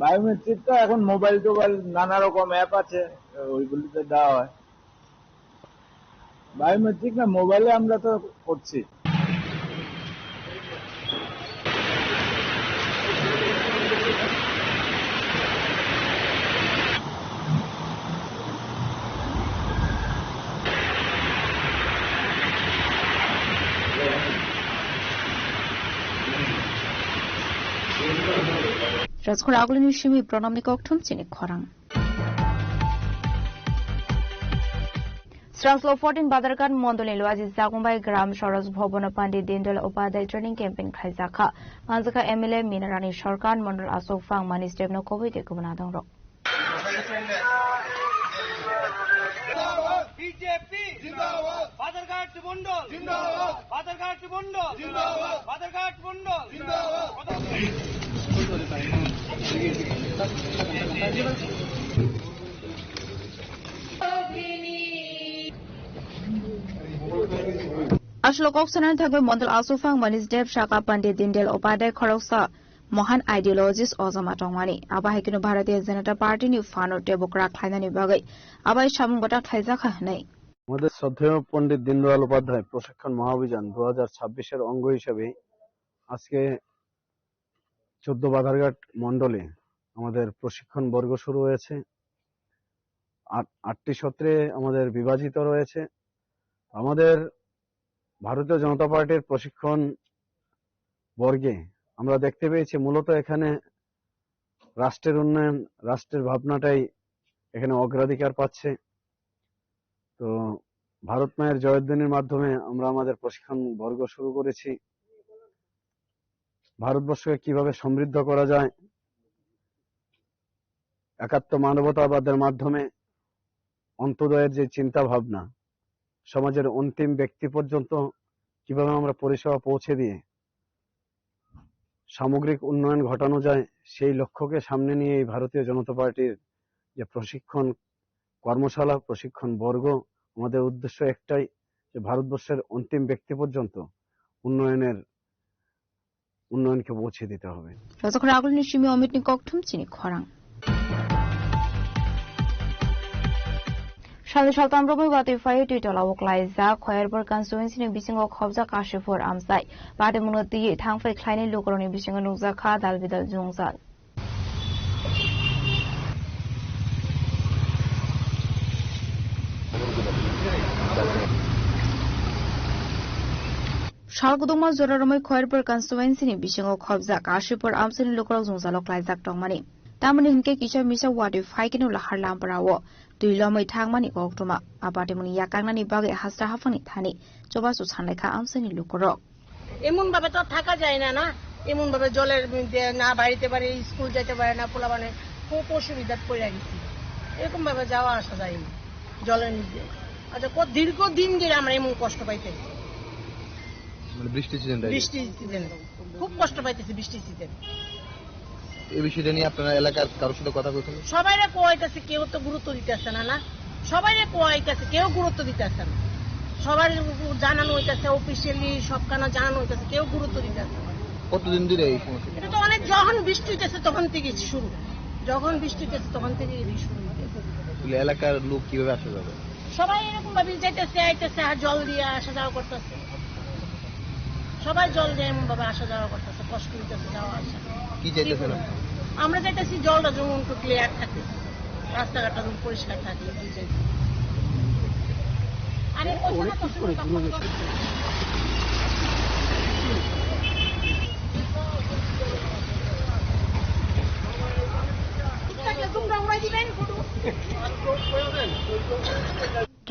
বায়োমেট্রিক তো এখন মোবাইল টোবাইল নানা রকম অ্যাপ আছে ওইগুলিতে দেওয়া হয় বায়োমেট্রিক না মোবাইলে আমরা তো করছি Razkhor Aglini Shimi Pronamni Koktum Chini Khorang. Strangslo 14 Badarkan Mondole Loazi Zakumbai Gram Shoros Bhobona Pandit Dindal Upadhyay Training Campaign Khaizakha Manzaka MLA Minarani Sharkan Mondol Asok Fang Manis Devno Covid Kumanadang Rock. BJP Zindabad Badarghat Mondol Zindabad Badarghat Mondol Zindabad Badarghat Mondol Zindabad Ashlo Koksanan Thagwe Mondol Asofang Manis Dev Shaka Pandit Dindal Upadhyay Khoroksa Mohan ideologist Ozama Tongmani Aba Hekino Bharatiya Janata Party ni Fano Tebokra Khlainani Bagai Aba Shamung Bata Khaizakha Nei আমাদের শ্রদ্ধেয় পণ্ডিত দীনদয়াল উপাধ্যায় প্রশিক্ষণ মহাঅভিযান 2026 এর অঙ্গ হিসেবে আজকে 14 বাধারঘাট মণ্ডলে আমাদের প্রশিক্ষণ বর্গ শুরু হয়েছে 8টি সত্রে আমাদের বিভাজিত রয়েছে আমাদের ভারতীয় জনতা পার্টির প্রশিক্ষণ বর্গে আমরা দেখতে পেয়েছি মূলত এখানে রাষ্ট্রের উন্নয়ন রাষ্ট্রের ভাবনাটাই এখানে অগ্রাধিকার পাচ্ছে তো ভারত মায়ের জয়ধ্বনির মাধ্যমে আমরা আমাদের প্রশিক্ষণ বর্গ শুরু করেছি ভারতবর্ষকে কিভাবে সমৃদ্ধ করা যায় একাত্ম মানবতাবাদের মাধ্যমে অন্তোদয়ের যে চিন্তা ভাবনা সমাজের অন্তিম ব্যক্তি পর্যন্ত কিভাবে আমরা পরিষেবা পৌঁছে দিয়ে সামগ্রিক উন্নয়ন ঘটানো যায় সেই লক্ষ্যকে সামনে নিয়ে এই ভারতীয় জনতা পার্টির যে প্রশিক্ষণ কর্মশালা প্রশিক্ষণ বর্গ আমাদের উদ্দেশ্য একটাই যে ভারতবর্ষের অন্তিম ব্যক্তি পর্যন্ত উন্নয়নকে পৌঁছে দিতে হবে Razkhor Aglini Shimi Omitni Koktum Chini Khorang Shali Shaltam Robo Wati Fire Titola Woklaiza Khoyerberg Constituency ni Bisingo Khobja Kashifor Amsai Bade Munoti Thangfei Kleine Lokroni Bisingo Nuzakha Dalbidal Jungzal Shalguduma Zororomai Khoyerberg Constituency ni Bisingo Khobja Kashifor Amsai Lokroni Jungzal Oklaizak Tongmani Tamani Hinke Kisha Misa Wati Faikinu Lahar Lamparawo Duilomai Thangmani Oktuma Abate Muni Yakangani Bage Hasta Hafani Thani Jobasu Sanleka Amsani Lukorok এমন ভাবে তো থাকা যায় না এমন ভাবে জলের মধ্যে না বাড়িতে পারে স্কুল যেতে পারে না পোলাপানে খুব অসুবিধা পড়ে গেছি এরকম ভাবে যাওয়া আসা যায় না জলের মধ্যে আচ্ছা কত দীর্ঘদিন ধরে আমরা এমন কষ্ট পাইতেছি মানে বৃষ্টি সিজন খুব কষ্ট পাইতেছি বৃষ্টি সিজন এই বিষয়টা নিয়ে আপনারা এলাকার কারোর সাথে কথা বলছেন? সবাইরে কোয়াইতেছে, কেউ তো গুরুত্ব দিতেছে না। না সবাইরে কোয়াইতেছে, কেউ গুরুত্ব দিতেছে না। সবার জানানো হইতেছে, অফিসিয়ালি সব কানা জানানো হইতেছে, কেউ গুরুত্ব দিতেছে না। কতদিন ধরে এই সমস্যা? এটা তো অনেক, যখন বৃষ্টি হইতেছে তখন থেকে শুরু, যখন বৃষ্টি হইতেছে তখন থেকে শুরু হইতেছে। এলাকার লোক কিভাবে আসা যাবে? সবাই এরকম ভাবে যাইতেছে আইতেছে, আর জল দিয়ে আসা যাওয়া করতেছে। সবাই জল দিয়ে এমন ভাবে আসা যাওয়া করতেছে, কষ্ট হইতেছে যাওয়া আসা। কি চাইতেছেন? আমরা চাইতেছি জলটা যেমন একটু ক্লিয়ার থাকে, রাস্তাঘাটটা যেমন পরিষ্কার থাকে।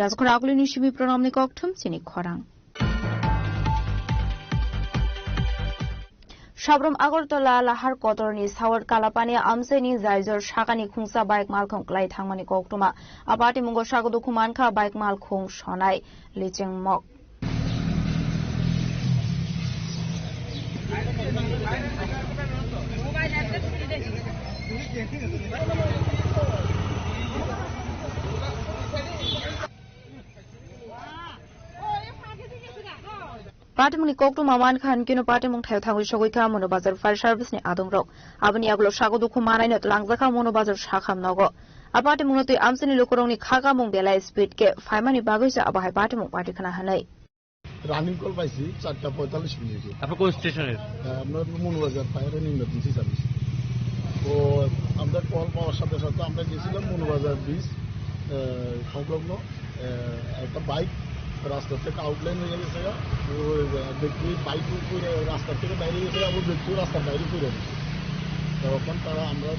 রাজঘর আগলি নিশিবি প্রণামনি ককঠম চিনি খরাং সাবরম আগরতলা লাহার কতরনি সাওয়ার কালাপানি আমसेनि जायजर सागानि खुंसा बाइक मालखं क्लाइ थांमानि कक्टमा आबाति मुंगो सागदु खुमानखा बाइक मालखं सनाय लिचें मक पाटिमुंनि कक्टमा मानखान किनो पाटिमुं थायो थांगुइ सगैखा मनो बाजार फायर सार्भिसनि आदंरक आबनि आगलो सागदुखु मानायनो लांजाखा मनो बाजार साखाम नगो आपाटिमुंनो तै आमसेनि लोकरंनि खागामुं बेला स्पीड के फाइमानि बागैसो आबाहाय पाटिमुं पाटिखाना हानै রানিং কল পাইছি 4:45 মিনিটে। আপনার কোন স্টেশনের? আমরা Manu Bazar fire and emergency service. তো আমরা কল পাওয়ার সাথে সাথে আমরা গেছিলাম মনুবাজার ব্রিজ সংলগ্ন একটা বাইক রাস্তা থেকে আউটলাইন হয়ে গেছে, ব্যক্তি বাইক রাস্তা থেকে বাইরে গেছে, আবার ব্যক্তিও রাস্তার বাইরে করে গেছে। তখন তারা আমরা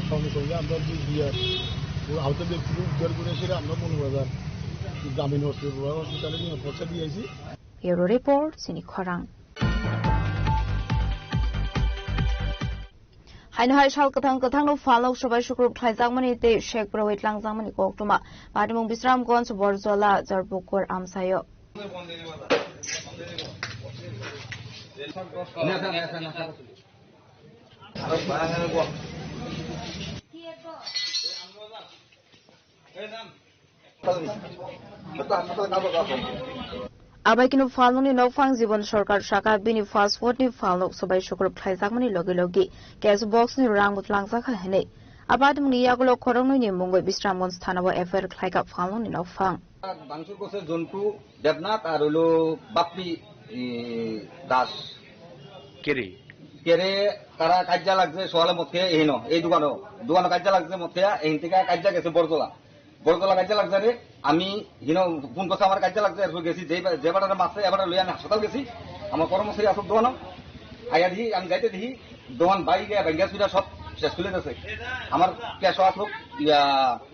সঙ্গে সঙ্গে আমরা আহত ব্যক্তিকে উদ্ধার করে এসে আমরা মনুবাজার গ্রামীণ হসপিটালে নিয়ে পৌঁছে দিয়েছি। ব্যুরো রিপোর্ট চিনি খরাং हाइनहाय साल कथां कथां नो फालक सबाय शुक्रुब थाइजांमनि ते शेख प्रवेट लांजांमनि कक्टमा पाटिमुं बिश्रामगंज बरजला जरबुकुर आमसायो आबाइकिनो फालनुनि नौफां जीवन सरकार शाखा बिनि फास्टफुडनि फालनुक सबाय शुक्रुब थाइजांमनि लगे लगे कैश बक्सनि रांबुत लांजाखा हेनै आबादमुनि यागलो खरंनि मुंगै बिश्रामगंज थानाव एफआईआर खालायगा फालनुनि नौफां बांसुर कोसे जन्टु देबनाथ और हलो बाप्पी दास केरे तारा काज्या लागजे सोआले मथे एहिनो এই দোকানো কাজ্যা লাগছে মথে এহিন থেকে কাজ্যা গেছে বরজলা কাজ্যা লাগছে রে আমি হিনো ফোন করছে আমার কাজ্যা লাগছে এরপর গেছি যে বাটার মাছে এবারে লই আমি হাসপাতাল গেছি আমার কর্মচারী আসল দোকানো আইয়া দিই আমি যাইতে দিই দোকান বাড়ি গিয়ে ব্যাঙ্গা সুবিধা সব শেষ খুলে গেছে আমার ক্যাশ আসলো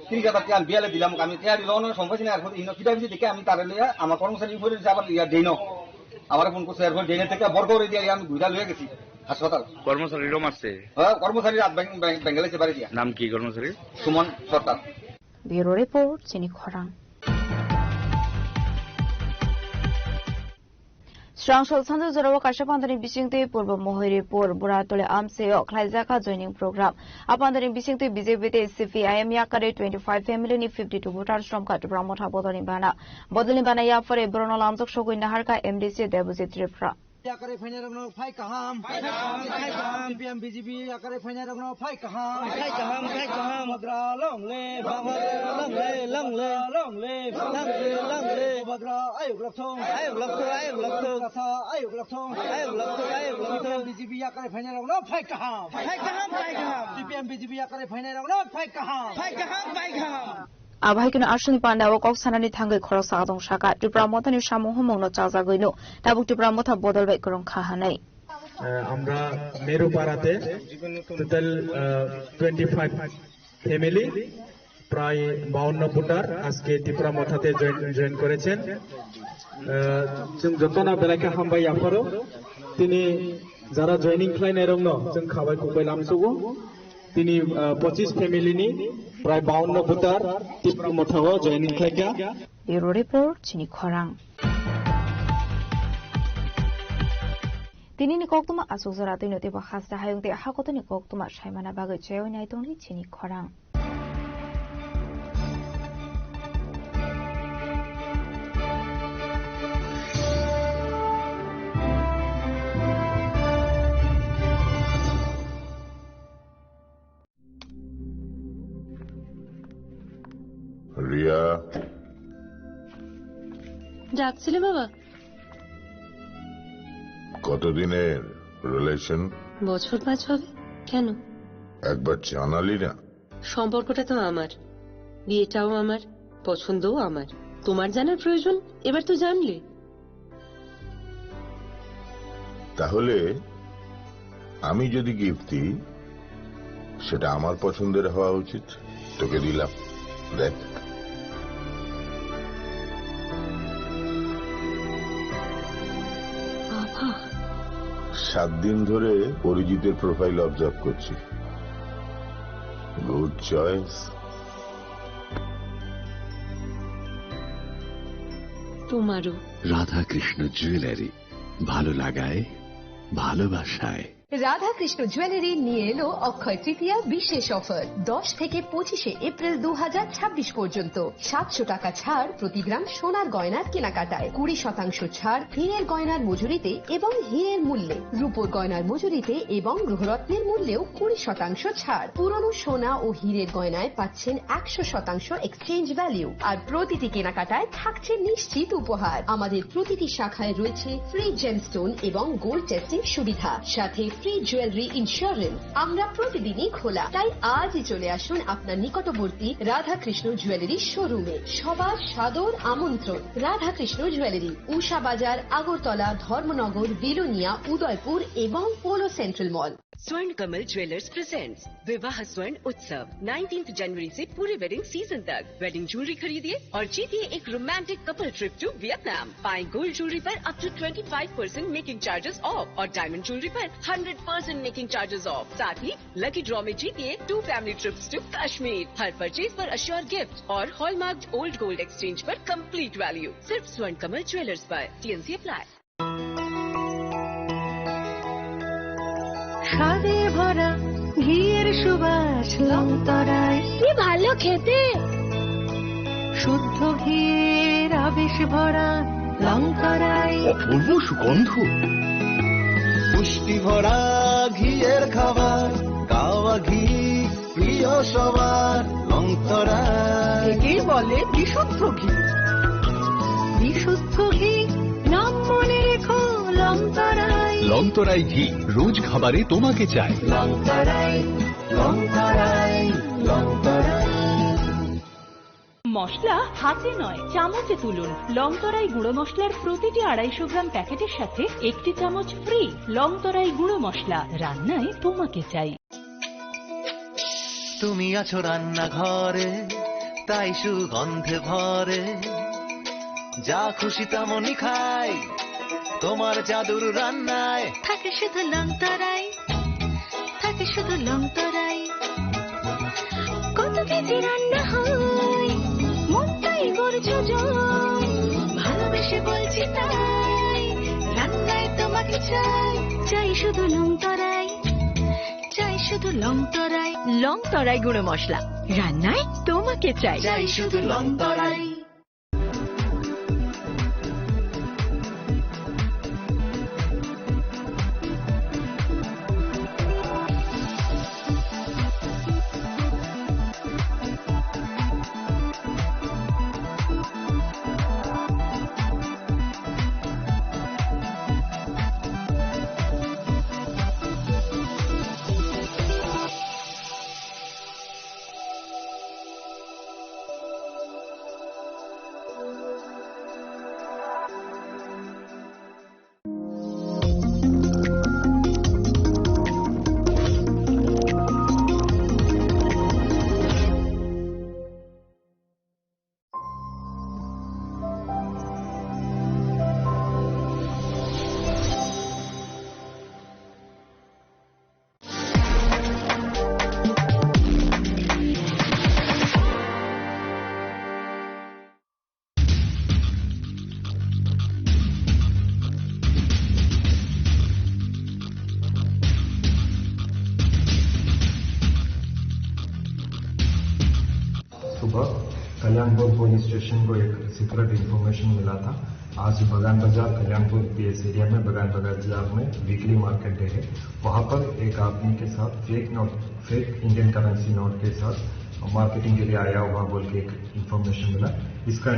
30,000 টাকা আমি বিয়ালে দিলাম আমি টিয়া দিল না সম্পত্তি না এরপর হিনো কিটা দেখে আমি তারে লইয়া আমার কর্মচারী উপরে আবার ইয়া দিনো আমার ফোন করছে এরপর ডেনে থেকে বরগরে দিয়ে আমি ঘুরা লইয়া গেছি হাসপাতাল কর্মচারীরও মারছে কর্মচারী রাত বেঙ্গালেছে বাড়ি দিয়া নাম কি কর্মচারী সুমন সরকার ব্যুরো রিপোর্ট চিনি খরাং স্রাংসল সানজু জরাও কাশাপান্দানি বিসিংতে পূর্ব মহরিপুর বুড়াতলে আমসেও খ্লাইজাকা জয়নিং প্রোগ্রাম আপান্দানি বিসিংতে বিজেপিতে সিপিআইএম याकारे 25 ফ্যামিলিনি 52 ভোটার শ্রম কাটব্রা মথা বদলি বানা ইয়াফরে ব্রণ লামজক সগুই নাহারকা এমডিসি দেবজিৎ ত্রিপুরা याकारे फाइनाल रंगनो फाइ कहाम सीपीएम बीजेपी याकारे फाइनाल रंगनो फाइ कहाम बग्रा लंगले बग्रा आयुग लखथों बीजेपी याकारे फाइनाल रंगनो फाइ कहाम सीपीएम बीजेपी याकारे फाइनाल रंगनो फाइ कहाम आबाहायकिनो आसुनि पान्डाव कक्सानानि थांगै खरसा आदं साका त्रिपुरा मथानि सामुह मंगनो चाजागैनो दाबुक त्रिपुरा मथा बदलबाय करं खाहानै আমরা মেরুপাড়াতে টোটাল 25 ফ্যামিলি প্রায় 52 ভোটার আজকে ত্রিপুরা মথাতে জয়েন করেছেন जों जतना बेलायखा हामबाय आफारो তিনি যারা জয়েনিং ক্লাইন এরং ন जों খাবাই খুবাই লামসুগো তিনি 25 ফ্যামিলিনি প্রায় 52 ভোটার ত্রিপুরা মথাও জয়েনিং ক্লাইকা ব্যুরো রিপোর্ট চিনি খরাং তিনি ni koktuma asuk zara tini te ba khasta hayung te hakoto ni koktuma shaimana bagoi cheo nai tongri chini khorang Riya ডাকছিলে বাবা? কতদিনের রিলেশন? বছর 5 হবে। কেন? একবার জানালি না? সম্পর্কটা তো আমার, বিয়েটাও আমার, পছন্দও আমার। তোমার জানার প্রয়োজন এবার তো জানলে। তাহলে আমি যদি গিফট দিই সেটা আমার পছন্দের হওয়া উচিত। তোকে দিলাম, দেখ। বাবা, 7 দিন ধরে অরিজিতের প্রোফাইল অবজার্ভ করছি। Good choice. তোমারও। রাধাকৃষ্ণ জুয়েলারি, ভালো লাগায়, ভালোবাসায়। রাধাকৃষ্ণ জুয়েলারি নিয়ে এলো অক্ষয় তৃতীয়া বিশেষ অফার। 10 থেকে 25 এপ্রিল 2026 পর্যন্ত 700 টাকা ছাড় প্রতি গ্রাম সোনার গয়নার কেনাকাটায়, 20% ছাড় হীরের গয়নার মজুরিতে এবং হীরের মূল্যে, রূপোর গয়নার মজুরিতে এবং গ্রহরত্নের মূল্যেও 20% ছাড়। পুরনো সোনা ও হীরের গয়নায় পাচ্ছেন 100% এক্সচেঞ্জ ভ্যালু, আর প্রতিটি কেনাকাটায় থাকছে নিশ্চিত উপহার। আমাদের প্রতিটি শাখায় রয়েছে ফ্রি জেমস্টোন এবং গোল্ড টেস্টিং সুবিধা, সাথে ফ্রি জুয়েলারি ইন্স্যুরেন্স। আমরা প্রতিদিনই খোলা, তাই আজই চলে আসুন আপনার নিকটবর্তী রাধাকৃষ্ণ জুয়েলারি শোরুমে। সবার সাদর আমন্ত্রণ। রাধাকৃষ্ণ জুয়েলারি, উষা বাজার, আগরতলা, ধর্মনগর, বিলোনিয়া, উদয়পুর এবং পোলো सेंट्रल मॉल। स्वर्ण कमल ज्वेलर्स प्रेजेंट्स विवाह स्वर्ण उत्सव 19 जनवरी से पूरे वेडिंग सीजन तक। वेडिंग ज्वेलरी खरीदिए और जीतिए एक romantic couple trip to Vietnam. पाएं गोल्ड ज्वेलरी पर up to 25% making charges off और डायमंड ज्वेलरी पर 100% मेकिंग चार्जेस ऑफ। साथ ही लकी ड्रॉ में जीतिए 2 फैमिली ट्रिप्स टू कश्मीर। हर परचेज पर अश्योर गिफ्ट और हॉलमार्क ओल्ड गोल्ड एक्सचेंज पर कंप्लीट वैल्यू। सिर्फ स्वर्ण कमल ज्वेलर्स पर। TNC apply. স্বাদে ভরা ঘিয়ের সুবাস লংতরায়, কি ভালো খেতে। শুদ্ধ ঘিয়ের আবেশ ভরা লংতরায়, অপূর্ব সুগন্ধ। পুষ্টি ভরা ঘিয়ের খাবার, গাওয়া ঘি প্রিয় সবার লংতরায়। একেই বলে বিশুদ্ধ ঘি। বিশুদ্ধ ঘি নাম মনে রেখো লংতরায়। লংতরাই ঘি রোজ খাবারে তোমাকে চাই। লংতরায়, লংতরায়, লংতরায়। মশলা হাতে নয় চামচে তুলুন। লংতরাই গুঁড়ো মশলার প্রতিটি 250 গ্রাম প্যাকেটের সাথে 1 চামচ ফ্রি। লংতরাই গুঁড়ো মশলা, রান্নায় তোমাকে চাই। তুমি আছো রান্নাঘরে, তাই সুগন্ধে ভরে, যা খুশি তেমনই খাই তোমার জাদুর রান্নায়। থাকে শুধু লংতরাই, থাকে শুধু লংতরাই। কত কেজি রান্না হয়, মনটাই করছো জয়। ভালোবেসে বলছি তাই, রান্নায় তোমাকে চাই। চাই শুধু লংতরাই, চাই শুধু লংতরাই। লংতরাই গুঁড়ো মশলা, রান্নায় তোমাকে চাই। চাই শুধু লংতরাই। पुलिस स्टेशन को एक सीक्रेट इंफॉर्मेशन मिला था। आज बगान बाजार कल्याणपुर पीएस एरिया में बगान बाजार में वीकली मार्केट डे है। वहां पर एक आदमी के साथ फेक इंडियन करेंसी नोट के साथ मार्केटिंग के लिए आया हुआ बोल के एक इंफॉर्मेशन मिला। इसका